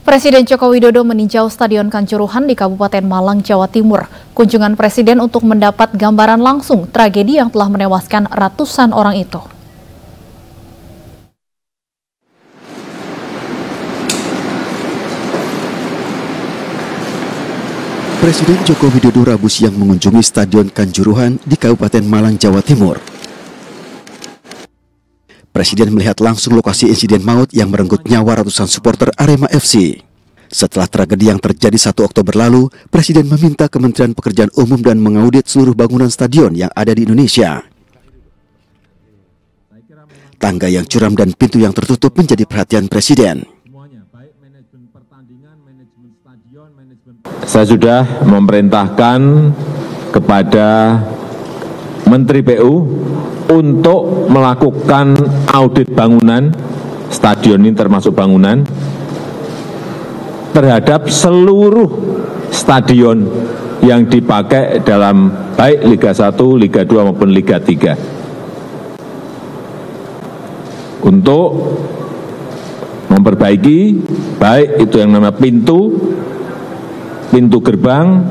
Presiden Joko Widodo meninjau Stadion Kanjuruhan di Kabupaten Malang, Jawa Timur. Kunjungan Presiden untuk mendapat gambaran langsung tragedi yang telah menewaskan ratusan orang itu. Presiden Joko Widodo Rabu siang mengunjungi Stadion Kanjuruhan di Kabupaten Malang, Jawa Timur. Presiden melihat langsung lokasi insiden maut yang merenggut nyawa ratusan supporter Arema FC. Setelah tragedi yang terjadi 1 Oktober lalu, Presiden meminta Kementerian Pekerjaan Umum dan mengaudit seluruh bangunan stadion yang ada di Indonesia. Tangga yang curam dan pintu yang tertutup menjadi perhatian Presiden. Saya sudah memerintahkan kepada Menteri PU untuk melakukan audit bangunan stadion ini, termasuk bangunan terhadap seluruh stadion yang dipakai dalam baik Liga 1, Liga 2 maupun Liga 3 untuk memperbaiki baik itu yang namanya pintu gerbang,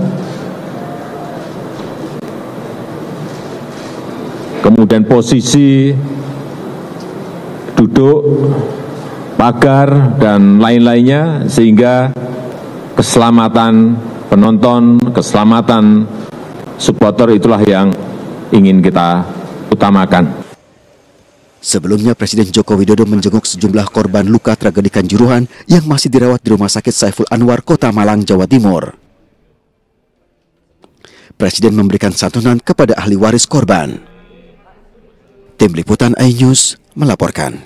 kemudian posisi duduk, pagar, dan lain-lainnya, sehingga keselamatan penonton, keselamatan supporter itulah yang ingin kita utamakan. Sebelumnya, Presiden Joko Widodo menjenguk sejumlah korban luka tragedi Kanjuruhan yang masih dirawat di Rumah Sakit Saiful Anwar, Kota Malang, Jawa Timur. Presiden memberikan santunan kepada ahli waris korban. Tim Liputan iNews melaporkan.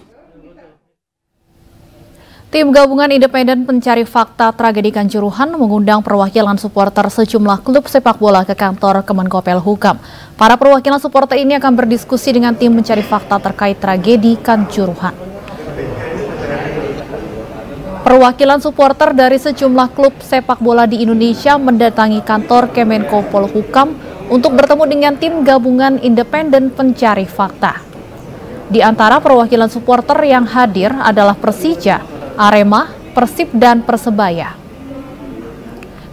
Tim Gabungan Independen Pencari Fakta Tragedi Kanjuruhan mengundang perwakilan supporter sejumlah klub sepak bola ke kantor Kemenkopolhukam. Para perwakilan supporter ini akan berdiskusi dengan tim pencari fakta terkait tragedi Kanjuruhan. Perwakilan supporter dari sejumlah klub sepak bola di Indonesia mendatangi kantor Kemenkopolhukam untuk bertemu dengan tim Gabungan Independen Pencari Fakta. Di antara perwakilan supporter yang hadir adalah Persija, Arema, Persib, dan Persebaya.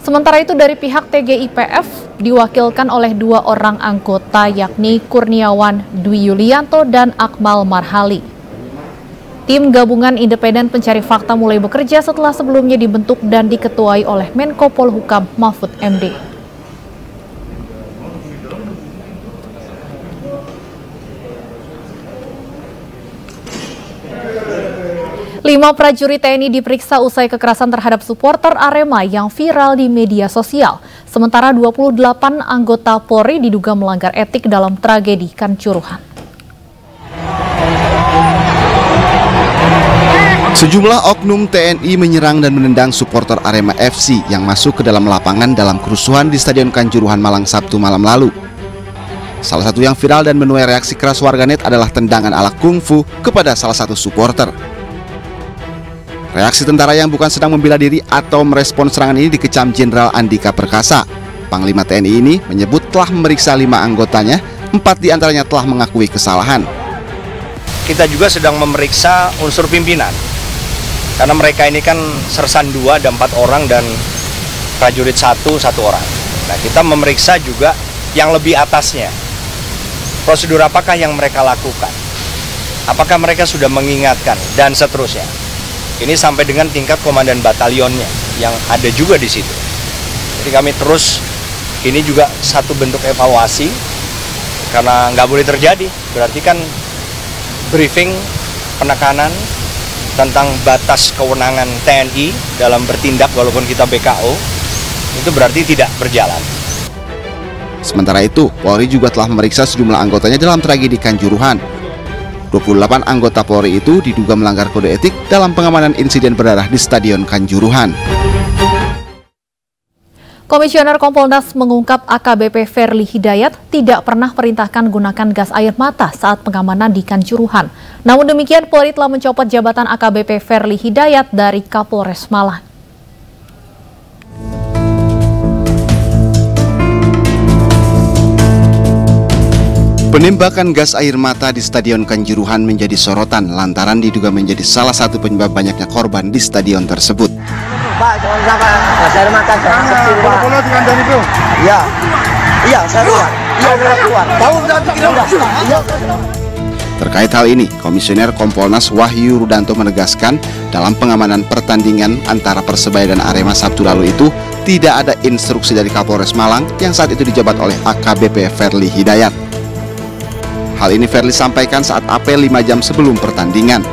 Sementara itu dari pihak TGIPF diwakilkan oleh 2 orang anggota, yakni Kurniawan Dwi Yulianto dan Akmal Marhali. Tim Gabungan Independen Pencari Fakta mulai bekerja setelah sebelumnya dibentuk dan diketuai oleh Menko Polhukam Mahfud MD. Lima prajurit TNI diperiksa usai kekerasan terhadap supporter Arema yang viral di media sosial. Sementara 28 anggota Polri diduga melanggar etik dalam tragedi Kanjuruhan. Sejumlah oknum TNI menyerang dan menendang supporter Arema FC yang masuk ke dalam lapangan dalam kerusuhan di Stadion Kanjuruhan Malang Sabtu malam lalu. Salah satu yang viral dan menuai reaksi keras warganet adalah tendangan ala kungfu kepada salah satu supporter. Reaksi tentara yang bukan sedang membela diri atau merespon serangan ini dikecam Jenderal Andika Perkasa. Panglima TNI ini menyebut telah memeriksa 5 anggotanya, 4 diantaranya telah mengakui kesalahan. Kita juga sedang memeriksa unsur pimpinan, karena mereka ini kan sersan 2 ada 4 orang dan prajurit 1 orang. Nah, kita memeriksa juga yang lebih atasnya. Prosedur apakah yang mereka lakukan? Apakah mereka sudah mengingatkan dan seterusnya? Ini sampai dengan tingkat komandan batalionnya yang ada juga di situ. Jadi kami terus, ini juga satu bentuk evaluasi karena nggak boleh terjadi. Berarti kan briefing penekanan tentang batas kewenangan TNI dalam bertindak walaupun kita BKO itu berarti tidak berjalan. Sementara itu, Polri juga telah memeriksa sejumlah anggotanya dalam tragedi Kanjuruhan. 28 anggota Polri itu diduga melanggar kode etik dalam pengamanan insiden berdarah di Stadion Kanjuruhan. Komisioner Kompolnas mengungkap AKBP Ferly Hidayat tidak pernah perintahkan gunakan gas air mata saat pengamanan di Kanjuruhan. Namun demikian, Polri telah mencopot jabatan AKBP Ferly Hidayat dari Kapolres Malang. Penembakan gas air mata di Stadion Kanjuruhan menjadi sorotan lantaran diduga menjadi salah satu penyebab banyaknya korban di stadion tersebut. Pak, jangan sampai gas air mata jangan kecil, Pak. Bola dikandani, Bro. Iya. Iya, saya keluar. Iya, saya keluar. Tahu jangan bikin udah. Iya. Terkait hal ini, Komisioner Kompolnas Wahyu Rudanto menegaskan dalam pengamanan pertandingan antara Persebaya dan Arema Sabtu lalu itu tidak ada instruksi dari Kapolres Malang yang saat itu dijabat oleh AKBP Ferly Hidayat. Hal ini Ferly sampaikan saat apel 5 jam sebelum pertandingan.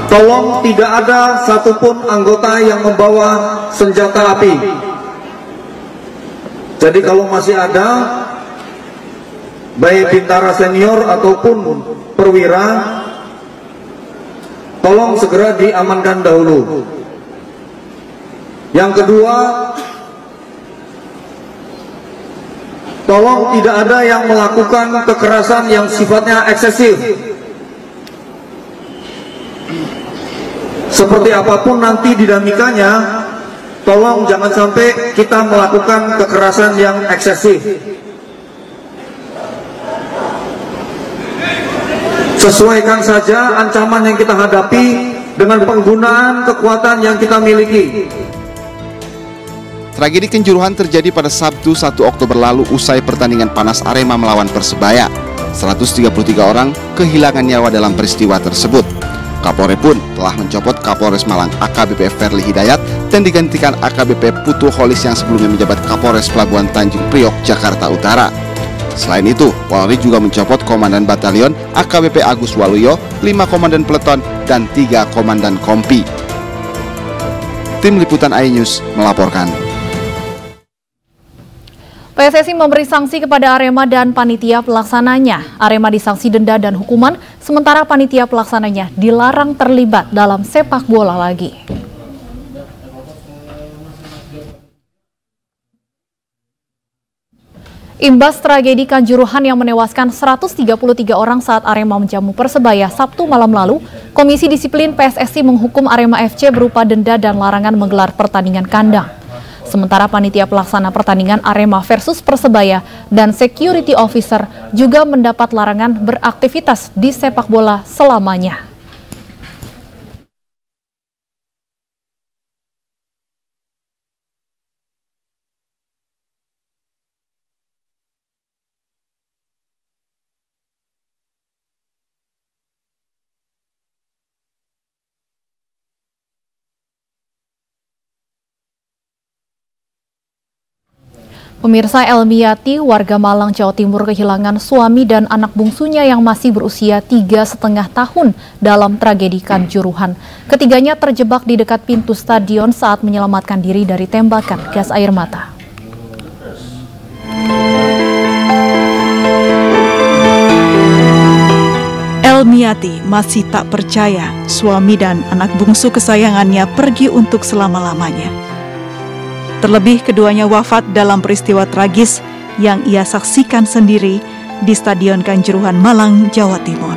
Tolong tidak ada satupun anggota yang membawa senjata api. Jadi kalau masih ada, baik bintara senior ataupun perwira, tolong segera diamankan dahulu. Yang kedua, tolong tidak ada yang melakukan kekerasan yang sifatnya eksesif. Seperti apapun nanti dinamikanya, tolong jangan sampai kita melakukan kekerasan yang eksesif. Sesuaikan saja ancaman yang kita hadapi dengan penggunaan kekuatan yang kita miliki. Tragedi Kanjuruhan terjadi pada Sabtu 1 Oktober lalu usai pertandingan panas Arema melawan Persebaya. 133 orang kehilangan nyawa dalam peristiwa tersebut. Kapolri pun telah mencopot Kapolres Malang AKBP Ferly Hidayat dan digantikan AKBP Putu Holis yang sebelumnya menjabat Kapolres Pelabuhan Tanjung Priok, Jakarta Utara. Selain itu, Polri juga mencopot Komandan Batalion AKBP Agus Waluyo, 5 Komandan Peleton, dan 3 Komandan Kompi. Tim Liputan iNews melaporkan. PSSI memberi sanksi kepada Arema dan panitia pelaksananya. Arema disanksi denda dan hukuman, sementara panitia pelaksananya dilarang terlibat dalam sepak bola lagi. Imbas tragedi Kanjuruhan yang menewaskan 133 orang saat Arema menjamu Persebaya Sabtu malam lalu, Komisi Disiplin PSSI menghukum Arema FC berupa denda dan larangan menggelar pertandingan kandang. Sementara panitia pelaksana pertandingan Arema versus Persebaya dan security officer juga mendapat larangan beraktivitas di sepak bola selamanya. Pemirsa, Elmiati, warga Malang, Jawa Timur kehilangan suami dan anak bungsunya yang masih berusia 3,5 tahun dalam tragedi Kanjuruhan. Ketiganya terjebak di dekat pintu stadion saat menyelamatkan diri dari tembakan gas air mata. Elmiati masih tak percaya suami dan anak bungsu kesayangannya pergi untuk selama-lamanya. Terlebih keduanya wafat dalam peristiwa tragis yang ia saksikan sendiri di Stadion Kanjuruhan Malang, Jawa Timur.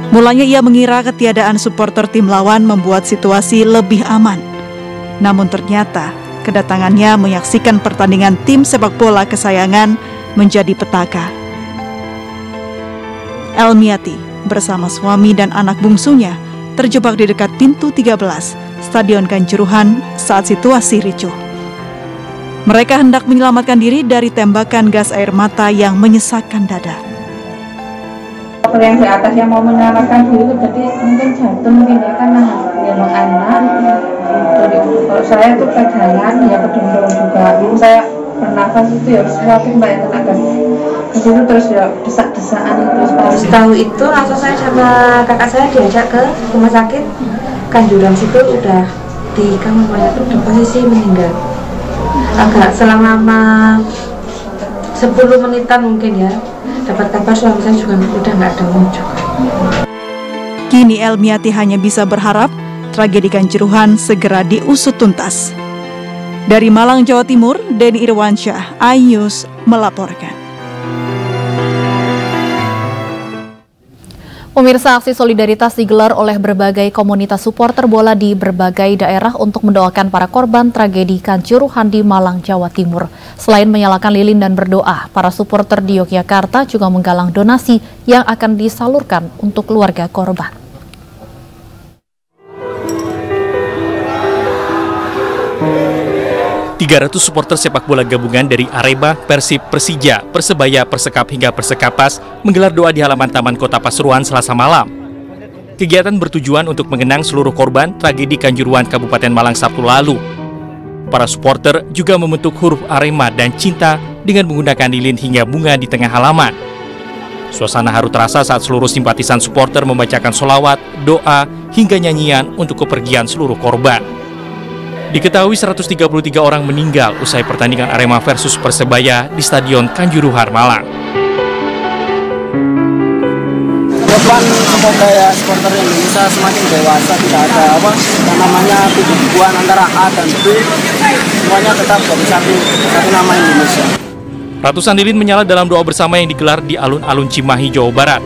Mulanya ia mengira ketiadaan supporter tim lawan membuat situasi lebih aman. Namun ternyata kedatangannya menyaksikan pertandingan tim sepak bola kesayangan menjadi petaka. Elmiati bersama suami dan anak bungsunya terjebak di dekat pintu 13 Stadion Kanjuruhan saat situasi ricuh. Mereka hendak menyelamatkan diri dari tembakan gas air mata yang menyesakkan dada. Yang di atas yang mau menyelamatkan diri itu jadi mungkin jatuh, mungkin ya kan gendong anak. Kalau saya itu pegangan ya kedendong juga. Saya bernafas itu ya semakin banyak tenaga. Di situ terus ya desak-desakan itu. Tahu itu langsung saya sama kakak saya diajak ke rumah sakit Kanjuruhan, situ udah di kamar mayat, udah posisi meninggal. Agak selama 10 menitan mungkin ya. Dapat kabar suami saya juga udah nggak ada muncul. Kini Elmiati hanya bisa berharap tragedi Kanjuruhan segera diusut tuntas. Dari Malang, Jawa Timur, Denny Irwansyah, iNews melaporkan. Pemirsa, aksi solidaritas digelar oleh berbagai komunitas supporter bola di berbagai daerah untuk mendoakan para korban tragedi Kanjuruhan di Malang, Jawa Timur. Selain menyalakan lilin dan berdoa, para supporter di Yogyakarta juga menggalang donasi yang akan disalurkan untuk keluarga korban. 300 supporter sepak bola gabungan dari Arema, Persib, Persija, Persebaya, Persekap hingga Persekapas menggelar doa di halaman Taman Kota Pasuruan Selasa malam. Kegiatan bertujuan untuk mengenang seluruh korban tragedi Kanjuruhan Kabupaten Malang Sabtu lalu. Para supporter juga membentuk huruf Arema dan cinta dengan menggunakan lilin hingga bunga di tengah halaman. Suasana haru terasa saat seluruh simpatisan supporter membacakan sholawat, doa, hingga nyanyian untuk kepergian seluruh korban. Diketahui 133 orang meninggal usai pertandingan Arema versus Persebaya di Stadion Kanjuruhan, Malang. Depan supporter Indonesia semakin dewasa, tidak ada yang namanya kubu-kubuan antara A dan B, semuanya tetap dari satu nama Indonesia. Ratusan lilin menyala dalam doa bersama yang digelar di alun-alun Cimahi, Jawa Barat.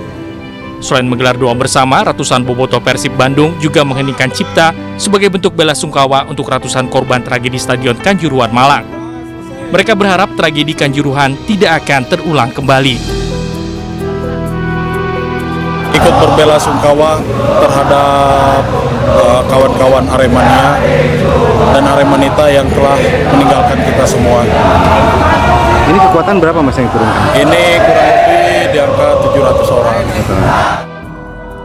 Selain menggelar doa bersama, ratusan bobotoh Persib Bandung juga mengheningkan cipta sebagai bentuk bela sungkawa untuk ratusan korban tragedi Stadion Kanjuruhan, Malang. Mereka berharap tragedi Kanjuruhan tidak akan terulang kembali. Ikut berbela sungkawa terhadap kawan-kawan Aremania dan Aremanita yang telah meninggalkan kita semua. Ini kekuatan berapa Mas yang turunkan? Ini kurang lebih di angka 700 orang.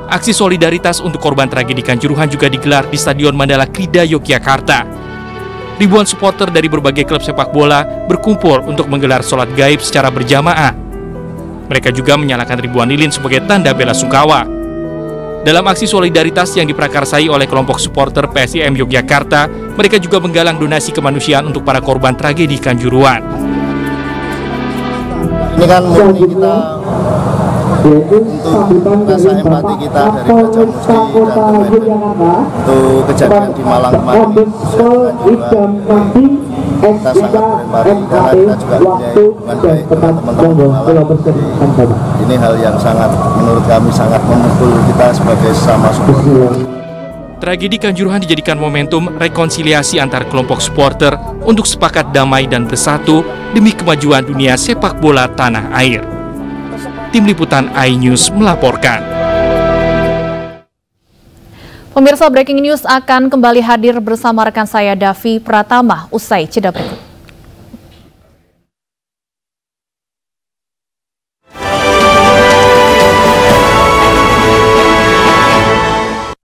Aksi solidaritas untuk korban tragedi Kanjuruhan juga digelar di Stadion Mandala Krida, Yogyakarta. Ribuan supporter dari berbagai klub sepak bola berkumpul untuk menggelar sholat gaib secara berjamaah. Mereka juga menyalakan ribuan lilin sebagai tanda bela sungkawa. Dalam aksi solidaritas yang diprakarsai oleh kelompok supporter PSIM Yogyakarta, mereka juga menggalang donasi kemanusiaan untuk para korban tragedi Kanjuruhan. Ini kan murni kita untuk rasa empati kita dari Raja Musti dan pemain untuk kejadian di Malang kemarin kita sangat berempati karena kita juga punya hubungan baik dengan teman-teman Malang. Ini hal yang sangat menurut kami sangat memukul kita sebagai sesama supporter. Tragedi Kanjuruhan dijadikan momentum rekonsiliasi antar kelompok supporter untuk sepakat damai dan bersatu demi kemajuan dunia sepak bola tanah air. Tim Liputan iNews melaporkan. Pemirsa, Breaking News akan kembali hadir bersama rekan saya Davi Pratama usai jeda berikut.